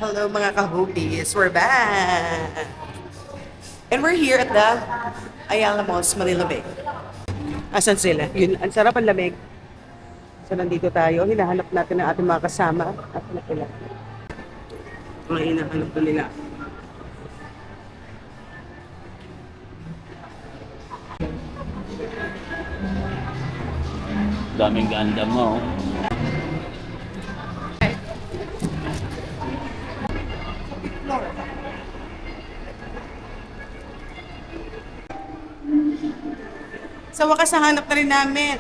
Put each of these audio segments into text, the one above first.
Hello mga kahugis, we're back! And we're here at the Ayala Malls, Manila Bay. Asan sila? Yun, ang sarap ang lamig. So nandito tayo, hinahanap natin ang ating mga kasama. At na sila. Mga hinahanap na nila. Daming ganda mo. Sa wakas, nahanap na rin namin.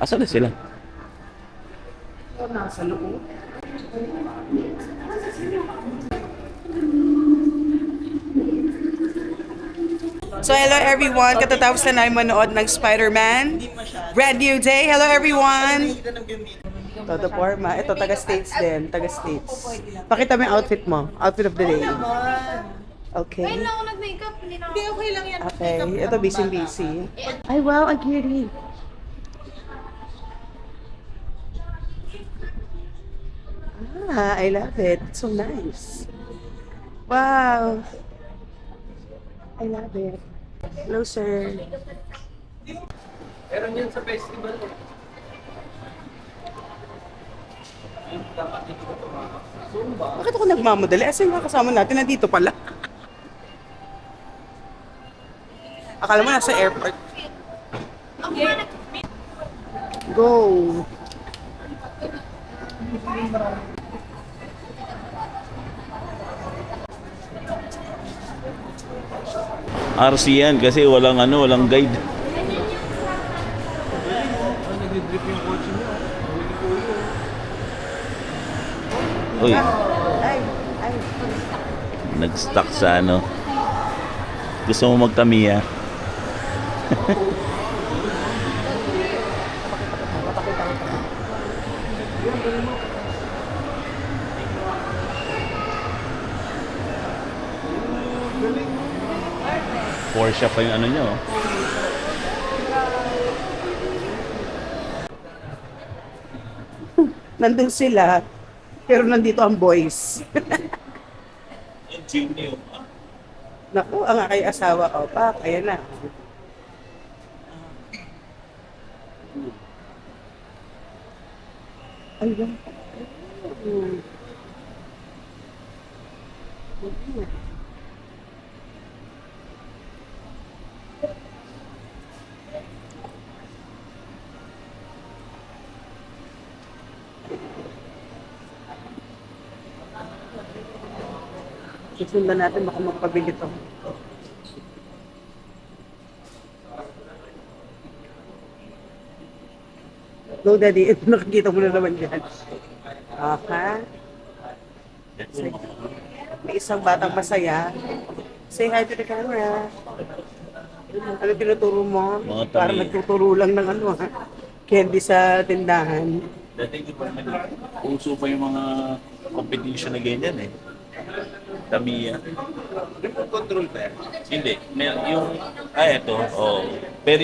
Asan na sila? Nasa loob. So hello everyone, katatapos na namin manood ng Spider-Man. Brand new day. Hello everyone. Todo forma. Ito, taga-States din. Taga-States. Pakita mo yung outfit mo. Outfit of the day. Okay. Ngayon lang ako nag-makeup. Hindi na ako. Hindi, okay lang yan. Okay. Ito, busy-busy. Ay, wow. Ang cute. I love it. It's so nice. Wow. I love it. Hello, sir. Meron yun sa festival. Bakit ako nagmamadali? Asan yung kasama natin? Nandito pala. Akala mo nasa airport. Go. RC yan kasi walang guide. Uy, Ay, ay. nag-stuck sa ano. Gusto mo magtamiya? Porsche pa yung ano nyo. Nandun sila, pero nandito ang boys. Yung Jimny yung Naku, ang aking asawa ko, pak, ayan na. Ayun. Susundan natin baka magpabili to. Go daddy, ito nakikita mo na naman dyan. Okay. Sige. May isang batang masaya. Say hi to the camera. Ano tinuturo mo? Mga tabi. Parang nagtuturo lang ng ano ha. Candy sa tindahan. dati di pa naman uso pa yung mga competition na ganyan eh. Tamiya. Remote control pa yan? Hindi. Yung, ito. Oh. Pero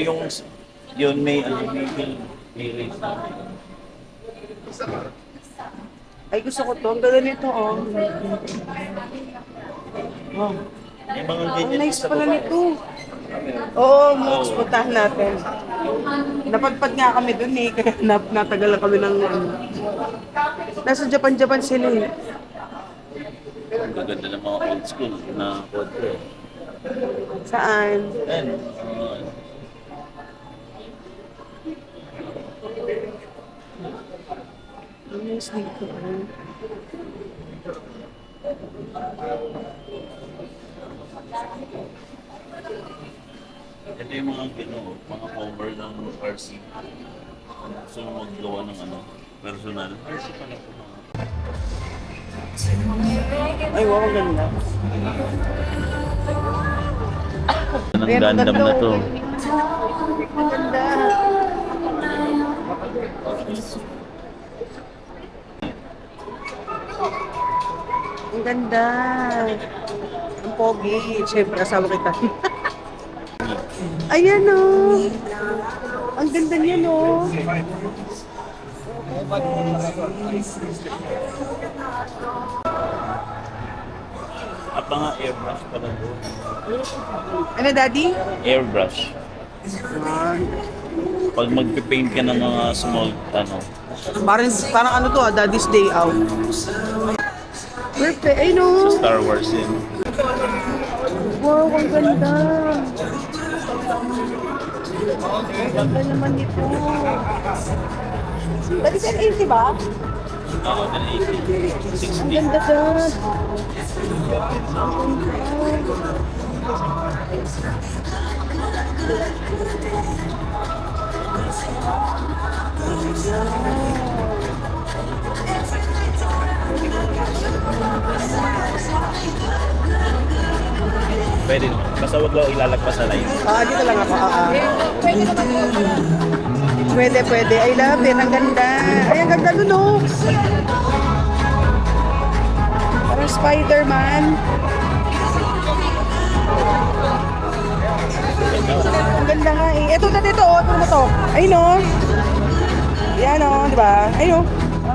yung may, may race na. Ay, gusto ko to. Ang ganda nito, oh. Wow. May mga Ang ganyan nice sa pala baba. nito. Oo, Mooks, puntahan natin. Napadpad nga kami dun eh, kaya natagalan kami ng ano. Nasa Japan sila eh. Ang gaganda ng mga old school na quadro. Saan? And, Ang nice dito. Oh. ito yung mga mga cover ng RC. Gusto mo maggawa ng personal. RC pa na po mga. Ay, wow, ang ganda. Ang Ayan, ang Gundam ganda, na oh. to. Ang ganda. Ang ganda. Ang pogi. Siyempre, asawa kita. Ayan o. Ang ganda niya no. pa nga airbrush pala doon. Ano, Daddy? Airbrush. Pag magpipaint ka ng mga small, Parang ano to, Daddy's Day Out. Perfect. Ay, no. sa Star Wars yun. Wow, ang ganda. Ang ganda naman ito. Daddy, 1080 ba? Oo, 1080. Ang 60. ganda, Dad. Pwede naman. Basta wag lang ilalagpas sa line. Dito lang ako. Pwede, pwede. I love it. Ang ganda. Ay, ang ganda nun, oh. Parang Spider-Man. Ang ganda nga eh. Ito na dito, oh. Ito na to. Ayun, oh. Yan, oh. Di ba? Ayun, oh.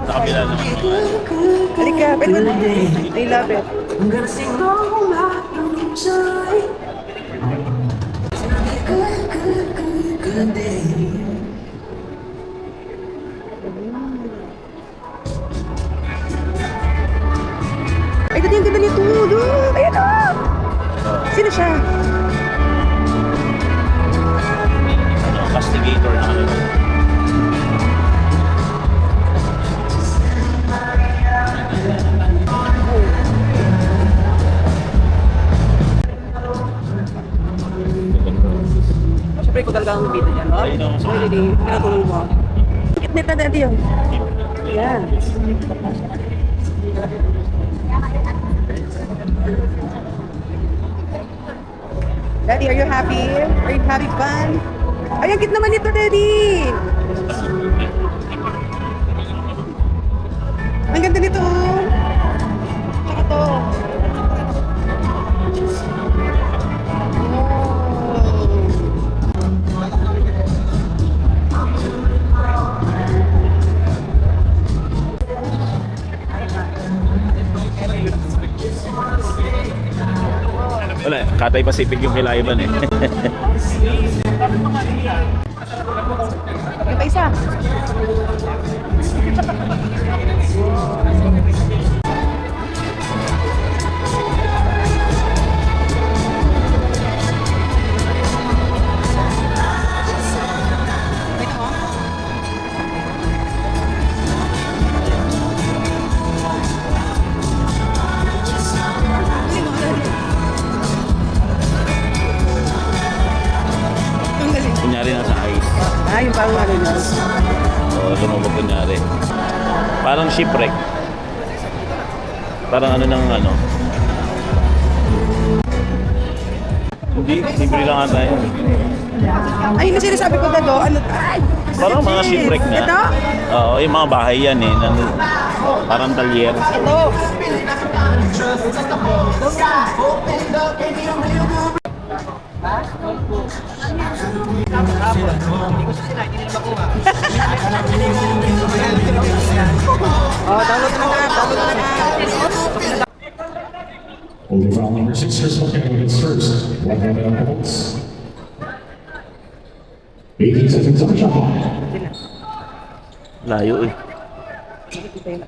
Sa kabila naman. Halika. Pwede ba? I love it. I'm gonna sing all my joy. Good day. Ay, ganda yung ganda nito. Look! Ayan, oh. Sino siya? Castigator na ano. Siyempre ko talaga ang bida dyan, no? Ayun, oh. Ay, hindi. Pinatulong mo. Kitnit na dati yun. Yan. Daddy, are you happy? Are you having fun? Ay, ang cute naman ito, Daddy! Ang ganda nito, oh. Tsaka to. Wala, Cathay Pacific yung kay Ivan eh. May pa isa. Kunyari nasa ice. Yung parang ano na. O, lumabog kunyari. Parang shipwreck. Parang ano ng ano. Hindi, libre lang ata yun. Ay, yung sinasabi ko na do, ano? Ay! Parang mga shipwreck na. Ito? Oo, yung mga bahay yan eh. Parang talyer. Ito. Download na nga, download na nga. Only file number 6 crystal candidates first. 1 volts. 18 seconds on the shot clock. Layo eh. Ito yung